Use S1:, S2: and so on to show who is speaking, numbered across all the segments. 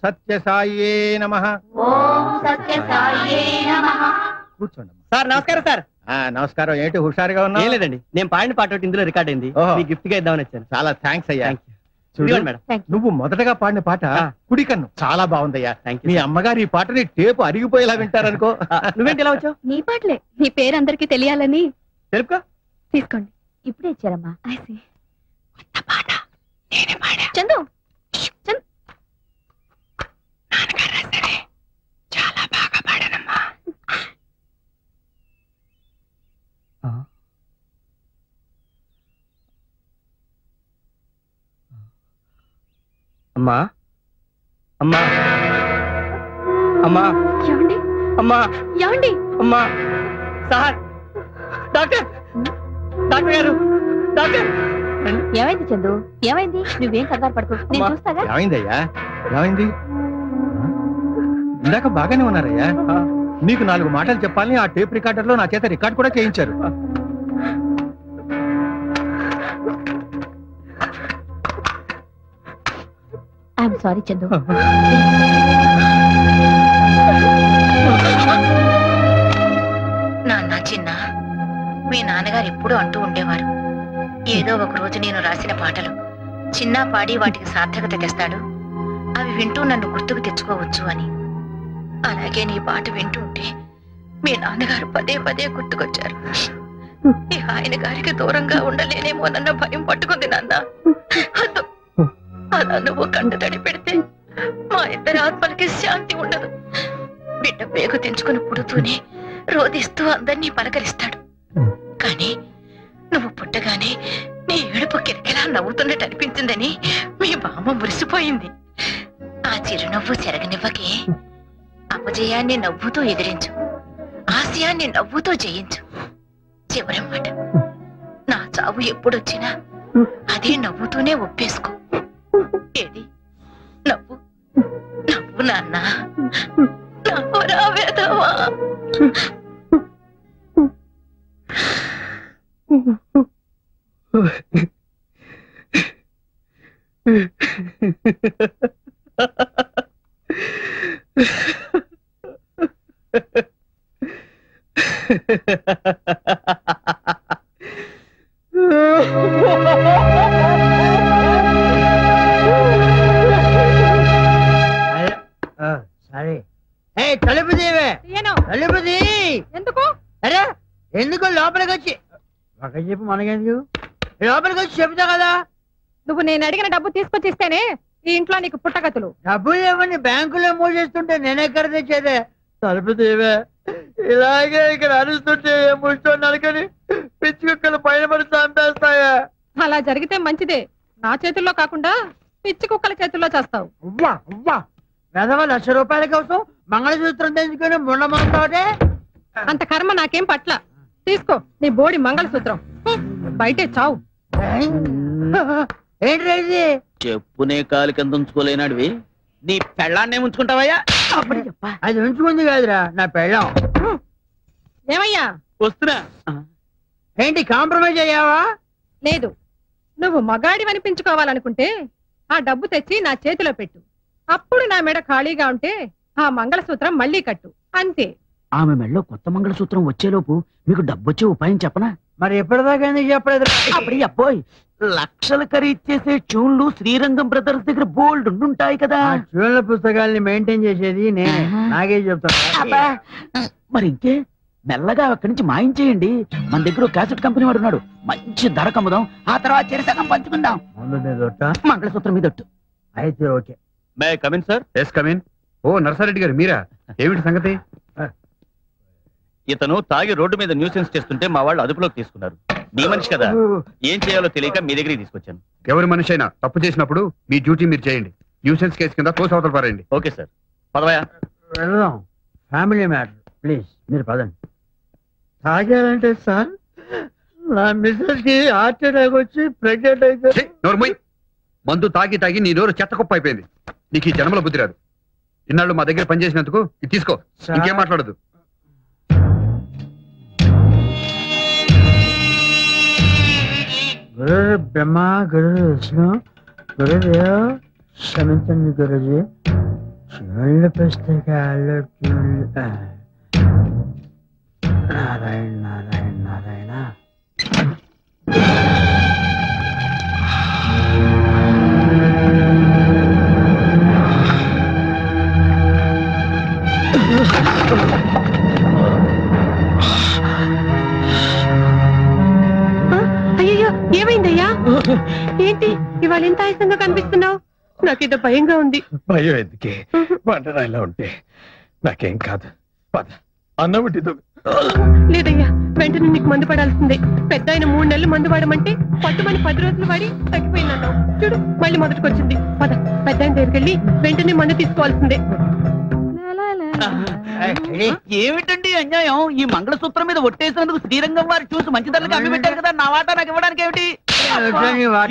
S1: సత్యసాయే నమః. కూర్చోండి
S2: సార్. నమస్కారం సార్.
S1: నమస్కారం. ఏంటి హుషారుగా ఉన్నా?
S2: ఏం లేదండి, నేను పాడిన పాట ఒకటి ఇందులో రికార్డ్ అయింది, గిఫ్ట్ గా ఇద్దామని వచ్చాను.
S1: చాలా థ్యాంక్స్ అయ్యా.
S2: మేడం,
S1: నువ్వు మొదటగా పాడిన పాట కుడికన్ను చాలా బాగుందయ్యా. మీ అమ్మగారు ఈ పాటని టేపు అరిగిపోయేలా వింటారనుకో.
S2: నువ్వేంటి ఇలా వచ్చావు?
S3: నీ పాటలే, నీ పేరు అందరికి తెలియాలని.
S2: తెలుపుకో.
S3: తీసుకోండి. ఇప్పుడే ఇచ్చారమ్మా. చందు,
S4: చాలా బాగా పాడానమ్మా.
S2: అమ్మా అమ్మా అమ్మా
S3: ఏమండి?
S2: అమ్మా
S3: ఏమండి?
S2: అమ్మా సార్, డాక్టర్ డాక్టర్ గారు, డాక్టర్.
S3: ఏమైంది చందు? ఏమైంది? నువ్వేం కంగారు పడుకో, నేను చూస్తాగా.
S1: ఏమైందయ్యా? ఏమైంది? ఇందాక బాగానే ఉన్నారయ్యా. మీకు 4 మాటలు చెప్పాలని ఆ టేప్ రికార్డర్ లో నా చేత రికార్డ్ కూడా చేయించారు.
S3: I'm sorry Chandu.
S4: నాన్న చిన్న, మీ నాన్నగారు ఎప్పుడూ అంటూ ఉండేవారు, ఏదో ఒక రోజు నేను రాసిన పాటలు చిన్న పాడి వాటికి సార్థకత తెస్తాడు, అవి వింటూ నన్ను గుర్తుకు తెచ్చుకోవచ్చు అని. అలాగే నీ పాట వింటూ ఉంటే మీ నాన్నగారు పదే పదే గుర్తుకొచ్చారు. ఆయన గారికి దూరంగా ఉండలేనేమోనన్న భయం పట్టుకుంది నాన్న. అలా నువ్వు కంట తడి పెడితే మా ఇద్దరి ఆత్మలకి శాంతి ఉండదు. బిడ్డ పేగు తెంచుకుని పుడుతూనే రోధిస్తూ అందరినీ పలకరిస్తాడు. కానీ నువ్వు పుట్టగానే నీ ఏడుపు కిరకిలా నవ్వుతున్నట్టు అనిపించిందని మీ బామ్మ మురిసిపోయింది. ఆ చిరునవ్వు చెరగనివ్వకే. అపజయాన్ని నవ్వుతూ ఎదిరించు, ఆశయాన్ని నవ్వుతూ జయించు. చివరి మాట, నా చావు ఎప్పుడొచ్చినా అదే నవ్వుతూనే ఒప్పేసుకో. ఏది? నవ్వు నవ్వు నాన్న, నవ్వు రావేదవా.
S5: సరే. తలుపు తీవే, తలుపు తీ.
S3: ఎందుకు?
S5: అరే ఎందుకు? లోపలికి వచ్చి ఒక చెప్పు, మనకెందుకు? లోపలికి వచ్చి చెప్తా కదా.
S3: నువ్వు నేను అడిగిన డబ్బు తీసుకొచ్చిస్తేనే ఈ ఇంట్లో నీకు పుట్టగతులు.
S5: డబ్బులు ఇవ్వని బ్యాంకులో మూసేస్తుంటే నేనెక్కడ తెచ్చేదే? తలుపు తీవే. ఇలాగే ఇక్కడ అరుస్తుంటే ముష్టోన్నాను కానీ పిచ్చి కుక్కలు పైన పడి చంపేస్తాయా?
S3: అలా జరిగితే మంచిదే. నా చేతుల్లో కాకుండా పిచ్చి కుక్కల చేతుల్లో చేస్తావు.
S5: అవ్వా అవ్వా, వెధవ 1,00,000 రూపాయల కోసం మంగళసూత్రం తెచ్చుకొని ముండమంటే
S3: అంత కర్మ నాకేం పట్ల. తీసుకో నీ బోడి మంగళసూత్రం, బయటే చావు.
S5: ఏంటి
S6: చెప్పునే కాలు కింద ఉంచుకోలేనాడివి నీ పెళ్ళాన్నే ఉంచుకుంటావయ్యా?
S5: అది ఉంచుకుంది కాదురా నా పెళ్ళం.
S3: ఏమయ్యా?
S6: వస్తున్నా.
S5: ఏంటి కాంప్రమైజ్ అయ్యావా?
S3: లేదు, నువ్వు మగాడి అనిపించుకోవాలనుకుంటే ఆ డబ్బు తెచ్చి నా చేతిలో పెట్టు. అప్పుడు నా మెడ ఖాళీగా ఉంటే ఆ మంగళసూత్రం మళ్ళీ కట్టు, అంతే.
S6: ఆమె మెడలో కొత్త మంగళసూత్రం వచ్చేలోపు మీకు డబ్బొచ్చే ఉపాయం చెప్పనా?
S5: మరి ఎప్పటిదాకా ఎందుకు చెప్పలేదు?
S6: అప్పుడు అబ్బోయ్, లక్షలు ఖరీదు చేసే ట్యూన్లు శ్రీరంగం బ్రదర్స్ దగ్గర బోల్డ్ ఉండుంటాయి కదా.
S5: ట్యూన్ల పుస్తకాల్ని మెయింటైన్ చేసేది నేనే. నాకే చెప్తాను.
S6: మరి ఇంకే మెల్లగా అక్కడి నుంచి మాయించేయండి. మన దగ్గర క్యాసెట్ కంపెనీ వాడు ఉన్నాడు, మంచి ధర కమ్ముదాం, ఆ తర్వాత చెరిసగం పంచుకుందాం. మంగళసూత్రం మీదొట్టు.
S5: అయితే okay.
S1: May come in sir?
S7: Yes come in. ఓ నర్సారెడ్డి గారు మీరా? ఏమిటి సంగతి?
S1: ఇతను తాగి రోడ్డు మీద న్యూసెన్స్ చేస్తుంటే మా వాళ్ళు అదుపులోకి తీసుకున్నారు. మీ మనిషి కదా, ఏం చేయాలో తెలియక మీ దగ్గరికి తీసుకొచ్చాను.
S7: ఎవరి మనిషి అయినా తప్పు చేసినప్పుడు మీ డ్యూటీ మీరు చేయండి. న్యూసెన్స్ కేసు కింద తోసవతలు పారేయండి.
S1: Okay sir, పదవయా.
S5: వెళ్దాం, ఫ్యామిలీ మ్యాటర్. ప్లీజ్ మీరు పదండి. తాగారంటే సార్ నా మిస్సెస్ కి హార్ట్ అటాక్ వచ్చి ప్రెగ్నెంట్ అయితే.
S7: నోర్మోయ్, మందు తాగి తాగి నీ నోరు చెత్త కుప్ప అయిపోయింది. నీకు ఈ జన్మలో బుద్ధి రాదు. ఇన్నాళ్ళు మా దగ్గర పనిచేసినందుకు ఇది తీసుకో, ఇంకేం మాట్లాడదు.
S5: గురు బ్రహ్మ, గురు విష్ణు, గురుదేవ్ క్షమించండి గురుజీ.
S6: నారాయణ నారాయణ నారాయణ.
S3: అయ్యో ఏమైందయ్యా? ఏంటి ఇవాళ ఎంత ఆయాసంగా కనిపిస్తున్నావు? నాకేదో భయంగా ఉంది.
S1: భయం ఎందుకే? వంటనా ఇలా ఉంటే నాకేం కాదు. పద అన్నం
S3: లేదయ్యా, వెంటనే నీకు మందు పడాల్సిందే. పెద్ద ఆయన 3 నెలలు మందు వాడమంటే పట్టుమని 10 రోజులు వాడి తగ్గిపోయిందన్నావు. చూడు మళ్ళీ మొదటికొచ్చింది. పద పెద్ద ఆయన దగ్గరికి వెళ్ళి వెంటనే మందు తీసుకోవాల్సిందే.
S6: ఏమిటండి అన్యాయం? ఈ మంగళసూత్రం మీద ఒట్టేసినందుకు శ్రీరంగం వారు చూసి మంచి ధరలకు అమ్మి పెట్టారు కదా, నా వాటా నాకు ఇవ్వడానికి ఏమిటి?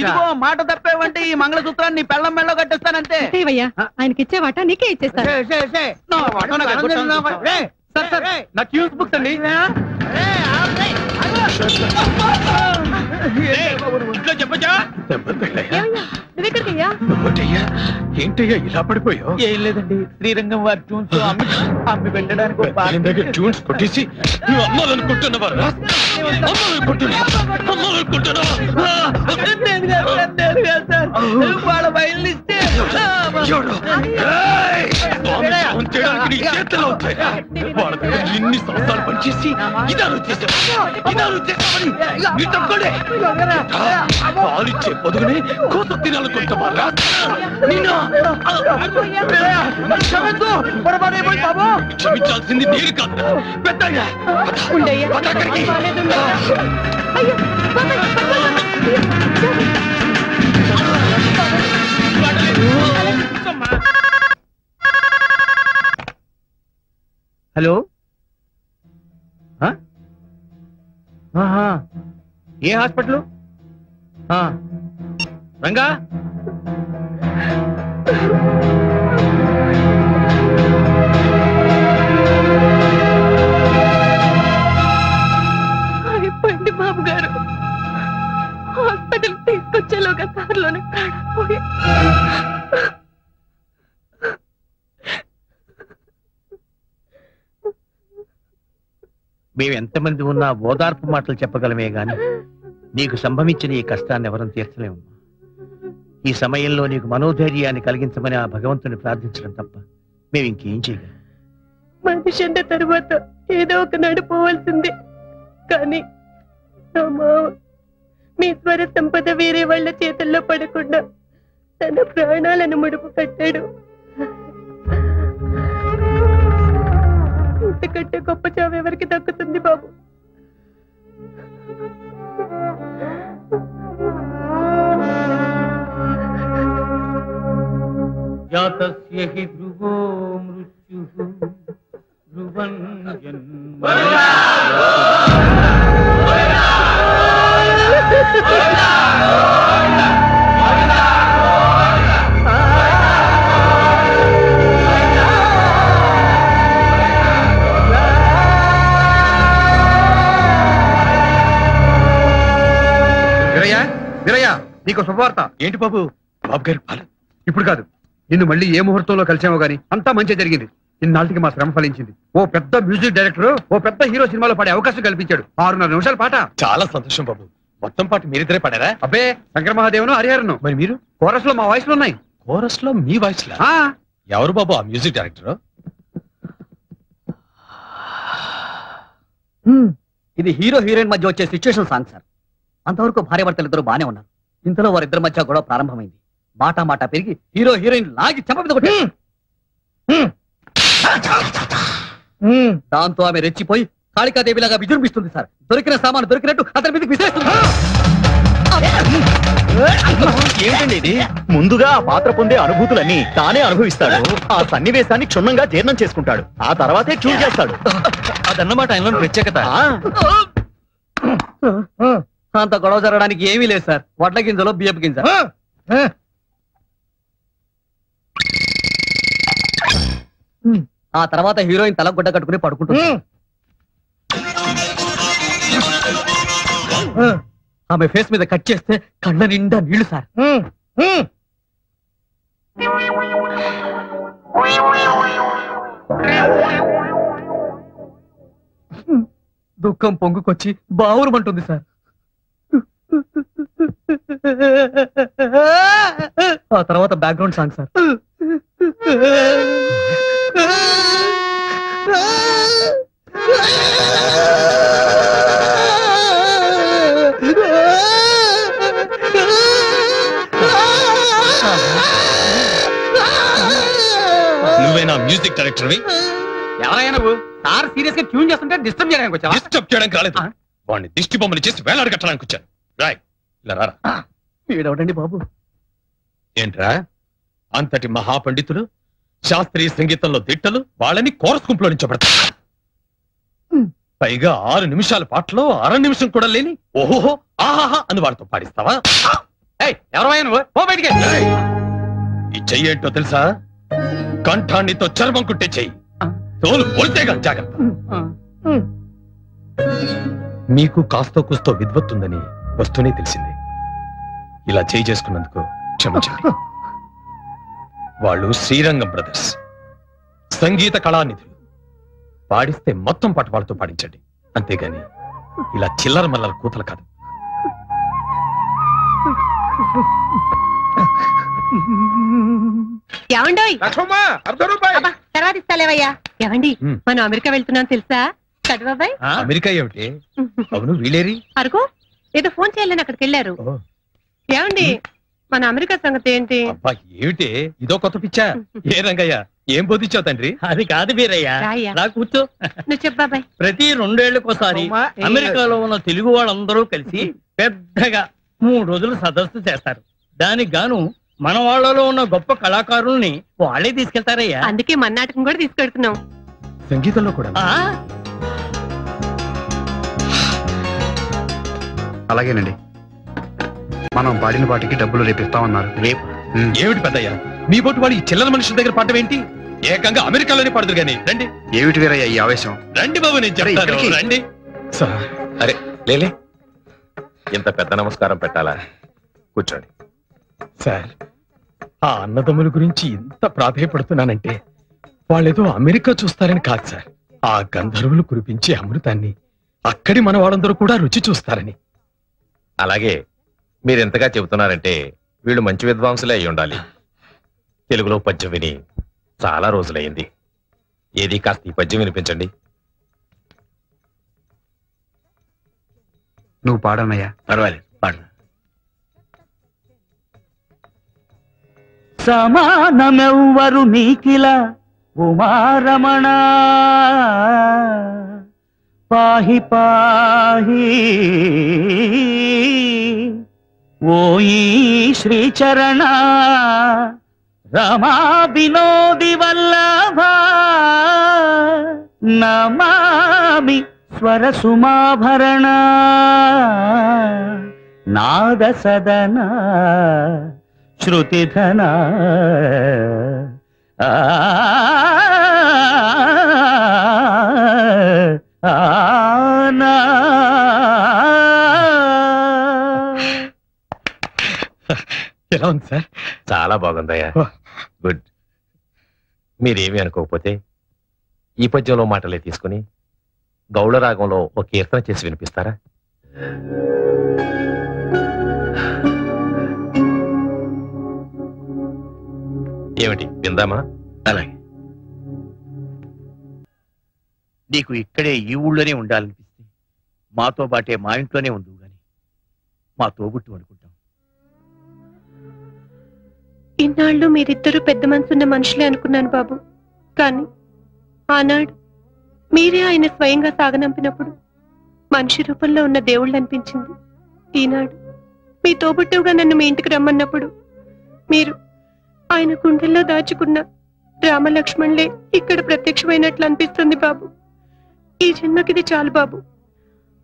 S6: ఇదిగో మాట తప్పేవంటే ఈ మంగళసూత్రాన్ని పెళ్ళం మెళ్ళో కట్టేస్తానంతే.
S3: ఆయనకి ఇచ్చే వాటా నీకే ఇచ్చేస్తాను.
S2: నా ట్యూన్స్ బుక్స్ అండి.
S1: ఏంటయ్యా ఇలా పడిపోయావు?
S6: ఏం లేదండి, శ్రీరంగం వారి ట్యూన్స్ అమ్మి పెట్టడానికి
S1: ట్యూన్స్ కొట్టేసి నువ్వు అమ్మాలనుకుంటున్నావా?
S6: వాళ్ళ బయలుస్తే
S1: ఎన్ని సంవత్సరాలు పనిచేసి పాలిచ్చే పొదుగుని కోత తినాలనుకుంటావా? క్షమించాల్సింది నేను కాదు, పెద్దయ్యా.
S2: హలో, ఏ హాస్పిటల్? రంగా,
S3: అయిపోయింది బాబు గారు. హాస్పిటల్ తీసుకొచ్చేలోగా కారులోనే ప్రాణపోయి.
S2: మేము ఎంతమంది ఉన్నా ఓదార్పు మాటలు చెప్పగలమే గాని నీకు సంభవించిన ఈ కష్టాన్ని ఎవరం తీర్చలేము. ఈ సమయంలో నీకు మనోధైర్యాన్ని కలిగించమని ఆ భగవంతుని ప్రార్థించడం తప్ప మేము ఇంకేం చేయగలం.
S3: మనిషి అన్న తరువాత ఏదో ఒక నడిపోవాల్సిందే. కానీ మీ స్వర సంపద వేరే వాళ్ళ చేతుల్లో పడకుండా తన ప్రాణాలను ముడుపు కట్టాడు. ఇంతకంటే గొప్ప చావు ఎవరికి దక్కుతుంది బాబు?
S2: జాతస్య హి ధ్రువో మృత్యుః ధ్రువం జన్మ.
S7: నీకు శుభవార్త.
S1: ఏంటి బాబు? బాబు గారి పాలు
S7: ఇప్పుడు కాదు, నిన్ను మళ్ళీ ఏ ముహూర్తంలో కలిసామో గానీ అంతా మంచి జరిగింది. ఇన్నాళ్ళకి మా శ్రమ ఫలించింది. ఓ పెద్ద మ్యూజిక్ డైరెక్టర్ ఓ పెద్ద హీరో సినిమాలో పాడే అవకాశం కల్పించాడు. 6.5 నిమిషాల పాట.
S1: చాలా సంతోషం బాబు. మొత్తం పాట మీరిద్దరే పాడారా?
S7: అబ్బే, శంకర మహాదేవను హరిహరను.
S1: మరి మీరు?
S7: కోరస్ లో మా వాయిస్లు ఉన్నాయి.
S1: కోరస్ లో మీ వాయిస్ లా? ఎవరు బాబు ఆ మ్యూజిక్ డైరెక్టర్?
S2: ఇది హీరో హీరోయిన్ మధ్య వచ్చే సిచ్యువేషన్ సాంగ్ సార్. అంతవరకు భార్యాభర్తలు ఇద్దరు బానే ఉన్నారు. ఇంతలో వారిద్దరి మధ్య గొడవ ప్రారంభమైంది. మాట మాట పెరిగి హీరో హీరోయిన్ లాగి చెంప మీద కొట్టారు. దాంతో ఆమె రెచ్చిపోయి కాళికాదేవిలాగా విజృంభిస్తుంది సార్. దొరికిన సామాను దొరికినట్టు అతని మీదకి విసిరేస్తుంది.
S8: ఏంటండి ఇది? ముందుగా ఆ పాత్ర పొందే అనుభూతులన్నీ తానే అనుభవిస్తాడు. ఆ సన్నివేశాన్ని క్షుణ్ణంగా జీర్ణం చేసుకుంటాడు. ఆ తర్వాతే ట్యూన్ చేస్తాడు.
S1: అదన్నమాట ఆయనలో ప్రత్యేకత.
S2: అంత గొడవ జరగడానికి ఏమీ లేదు సార్. వడ్ల గింజలో బియ్యపు గింజ. ఆ తర్వాత హీరోయిన్ తల గుడ్డ కట్టుకుని పడుకుంటుంది. ఆమె ఫేస్ మీద కట్ చేస్తే కళ్ళ నిండా నీళ్లు సార్.
S5: దుఃఖం పొంగుకొచ్చి బావురమంటుంది సార్. ఆ తర్వాత బ్యాక్గ్రౌండ్ సాంగ్ సార్.
S9: నువ్వేనా మ్యూజిక్ డైరెక్టర్వి?
S5: ఎవరైనా నువ్వు సార్ సీరియస్ గా ట్యూన్ చేస్తుంటే డిస్టర్బ్ చేయడానికి వచ్చావా?
S9: డిస్టర్బ్ చేయడానికి రాలేదు, వాడిని దిష్టి బొమ్మలు చేసి వేలాడి కట్టడానికి వచ్చాను. రాయ్ ఇలా రారా.
S5: వీడవడండి బాబు.
S9: ఏంట్రా అంతటి మహాపండితులు, శాస్త్రీయ సంగీతంలో దిట్టలు, వాళ్ళని కోరస్ గుంపులో నించబడతారు. పైగా 6 నిమిషాల పాటలో 6 నిమిషం కూడా లేని ఓహోహో ఆహాహా అని వాళ్ళతో పాడిస్తావా?
S5: ఎవరైనా నువ్వు పో బయటికి.
S9: ఈ చెయ్యి ఏంటో తెలుసా? కంఠాన్నితో చర్మం కుట్టే చెయ్యి. తోలు పోల్తేగా జాగ్రత్త. మీకు కాస్తో కూస్తో విద్వత్తుందని వస్తూనే తెలిసింది. ఇలా చేయి చేసుకున్నందుకు క్షమించండి. వాళ్ళు శ్రీరంగం బ్రదర్స్, సంగీత కళానిధులు. పాడిస్తే మొత్తం పాట వాళ్ళతో పాడించండి, అంతేగాని ఇలా చిల్లర మల్లర కూతలు కాదు.
S3: ఏమండోయ్ తర్వాత ఇస్తాలేవయ్యా. ఏమండి మనం అమెరికా వెళ్తున్నాం తెలుసా? కదా బాబాయ్.
S9: అమెరికా ఏమిటి? అవును వీళ్ళేరి
S3: అరుగు ఏదో ఫోన్ చేయాలని అక్కడికి వెళ్ళారు. ఏమండి మన అమెరికా సంగతి ఏంటి?
S9: అబ్బా ఏమిటి ఇదో కొత్త పిచ్చా? ఏ రంగయ్య ఏం బోధించావు తండ్రి?
S6: అది కాదు వీరయ్య, రా కూర్చో.
S3: నువ్వు చెప్పు బాబాయ్.
S6: ప్రతి 2 ఏళ్లకోసారి అమెరికాలో ఉన్న తెలుగు వాళ్ళందరూ కలిసి పెద్దగా 3 రోజులు సదస్సు చేస్తారు. దానికి గాను మన వాళ్ళలో ఉన్న గొప్ప కళాకారుల్ని వాళ్ళే తీసుకెళ్తారయ్యా.
S3: అందుకే మన నాటకం కూడా తీసుకెళ్తున్నాం.
S9: సంగీతంలో కూడా
S7: అలాగేనండి. మనం పాడిన పాటికి డబ్బులు రేపిస్తామన్నారు.
S9: రేపు ఏమిటి పెద్దయ్యా మీ బోటు వాడు ఈ చిల్లర మనుషుల దగ్గర పాడటం ఏంటి? ఏకంగా అమెరికాలోనే పాడదు కానీ రండి.
S7: ఏమిటి వీరయ్య ఈ ఆవేశం?
S9: రండి బాబు నేను చెప్తాను, రండి.
S8: అరే లేలే, ఇంత పెద్ద నమస్కారం పెట్టాలా? కూర్చోండి.
S9: సార్ ఆ అన్నదమ్ముల గురించి ఇంత ప్రాధేయపడుతున్నానంటే వాళ్ళేదో అమెరికా చూస్తారని కాదు సార్, ఆ గంధర్వులు కురిపించే అమృతాన్ని అక్కడి మన వాళ్ళందరూ కూడా రుచి చూస్తారని.
S8: అలాగే మీరెంతగా చెబుతున్నారంటే వీళ్ళు మంచి విద్వాంసులే అయి ఉండాలి. తెలుగులో పద్యం విని చాలా రోజులైంది. ఏది కాస్త ఈ పద్యం వినిపించండి.
S7: నువ్వు పాడనయ్యా.
S2: పర్వాలేదు పాడు.
S6: సమానమెవ్వరు నీకిల ఉమారమణ పాహి పాహి ఓయి శ్రీచరణ రమా వినోది వల్లభ నమామి స్వర సుమాభరణ నాద సదన శృతిధన
S9: ఎలా ఉంది సార్?
S8: చాలా బాగుందయ్యా, గుడ్. మీరేమి అనుకోకపోతే ఈ పద్యంలో మాటలే తీసుకుని గౌళ రాగంలో ఒక కీర్తన చేసి వినిపిస్తారా? ఏమిటి విందామా?
S2: అలాగే. నీకు ఇక్కడే ఈ ఊళ్ళోనే ఉండాలనిపిస్తే మాతో పాటే మా ఇంట్లోనే ఉండు గాని మా తోబుట్టు అనుకుంటాం.
S3: ఇన్నాళ్ళు మీరిద్దరూ పెద్ద మనసున్న మనుషులే అనుకున్నాను బాబు. కానీ ఆనాడు మీరే ఆయన స్వయంగా సాగనంపినప్పుడు మనిషి రూపంలో ఉన్న దేవుళ్ళు అనిపించింది. ఈనాడు మీ తోబుట్టుగా నన్ను మీ ఇంటికి రమ్మన్నప్పుడు మీరు ఆయన గుండెల్లో దాచుకున్న రామలక్ష్మణులే ఇక్కడ ప్రత్యక్షమైనట్లు అనిపిస్తుంది బాబు. ఈ జన్మకిది చాలు బాబు.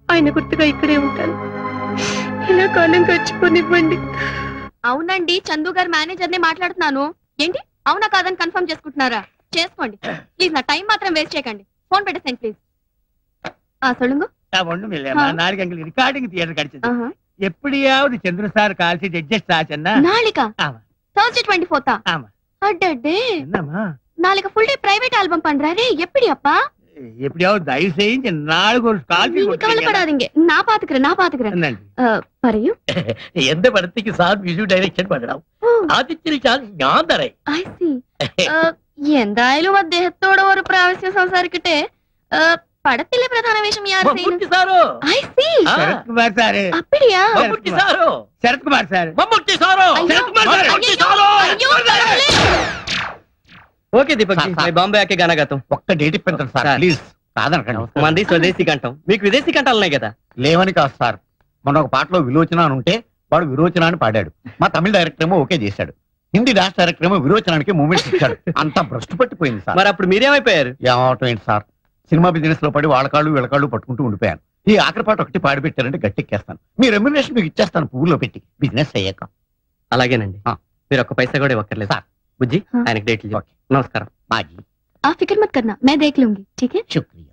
S3: ఆయన గుర్తుగా ఇక్కడే ఉంటాను. ఇలా కాలం గడిచిపోనివ్వండి.
S10: అవునండి, చందు గారు మేనేజర్ ని మాట్లాడుతున్నాను. ఏంటి అవునా కాదని కన్ఫర్మ్ చేసుకుంటున్నారా? చేసుకోండి ప్లీజ్, నా టైం మాత్రం వేస్ట్ చేయకండి. ఫోన్ పెట్టేసేయండి ప్లీజ్. சொல்லுங்க.
S6: ஒண்ணும் இல்லையா, நாளைக்கு எங்களுக்கு ரிகார்டிங் தியேட்டர் கிடைச்சது. எப்படியாவது சந்திர சார் கால்சி அட்ஜஸ்ட் ஆச்சுன்னா
S10: நாளைக்கா?
S6: ஆமா,
S10: Thursday 24th.
S6: ஆமா.
S10: அடடே,
S6: என்னம்மா
S10: நாளைக்கு ஃபுல் டே பிரைவேட் ஆல்பம் பண்றாரே, எப்படி அப்பா?
S2: எப்படியாவது தயவு செஞ்சு நாளுக்கு ஒரு
S10: நீங்க கவலைப்படாதீங்க, நான் பாத்துக்கிறேன். പറയൂ.
S2: எந்த படத்துக்கு சார் மியூசிக் டைரக்ഷൻ பண்ணണം? ആദ്യത്തെ ചാൻസ് ഞാൻ തരേ.
S10: I see. എന്തായാലും അദ്ദേഹത്തോട് ഒരു പ്രാവശ്യം സംസാരിക്കട്ടെ. പടത്തിലെ പ്രധാന വേഷം യാർ ചെയ്യുന്നു?
S2: സാറോ.
S10: I see.
S2: Sarath Kumar sir.
S10: அப்படியா?
S2: മമ്മൂട്ടി സാറോ. ശരത് കുമാർ സാർ. മമ്മൂട്ടി സാറോ. ശരത് കുമാർ സാർ. മമ്മൂട്ടി സാറോ.
S11: ఓకే దీపక్ జీ, मैं బాంబే ఆకే గానా గాతా हूं.
S2: ఒక్క డేట్ ఇప్పించండి సార్ ప్లీజ్. కాదనకండి.
S11: మంది స్వదేశీ కంఠం, మీకు విదేశీ కంఠాలు ఉన్నాయి కదా?
S2: లేవని కాదు సార్, మొన్న ఒక పాటలో విలోచన అని ఉంటే వాడు విరోచన అని పాడాడు. మా తమిళ డైరెక్టర్ ఏమో ఓకే చేశాడు, హిందీ డాన్స్ డైరెక్టర్ ఏమో విరోచనానికి మూమెంట్స్ ఇచ్చాడు. అంతా భ్రష్టు పట్టిపోయింది సార్.
S11: మరి అప్పుడు మీరేమైపోయారు?
S2: ఏమవటం ఏంటి సార్, సినిమా బిజినెస్ లో పడి వాళ్ళకాళ్ళు వీళ్ళకాళ్ళు పట్టుకుంటూ ఉండిపోయాను. ఈ ఆఖరి పాట ఒకటి పాడి పెట్టారంటే గట్టెక్కేస్తాను. మీ రెమ్యునరేషన్ మీకు ఇచ్చేస్తాను పువ్వులో పెట్టి, బిజినెస్ అయ్యాక.
S11: అలాగేనండి, మీరు ఒక్క పైసా కూడా ఇవ్వక్కర్లేదు సార్. బుజ్జి, ఆయనకి డేట్లు. నమస్కారం.
S10: आप फिक्र मत करना, मैं देख लूंगी, ठीक है?
S2: शुक्रिया.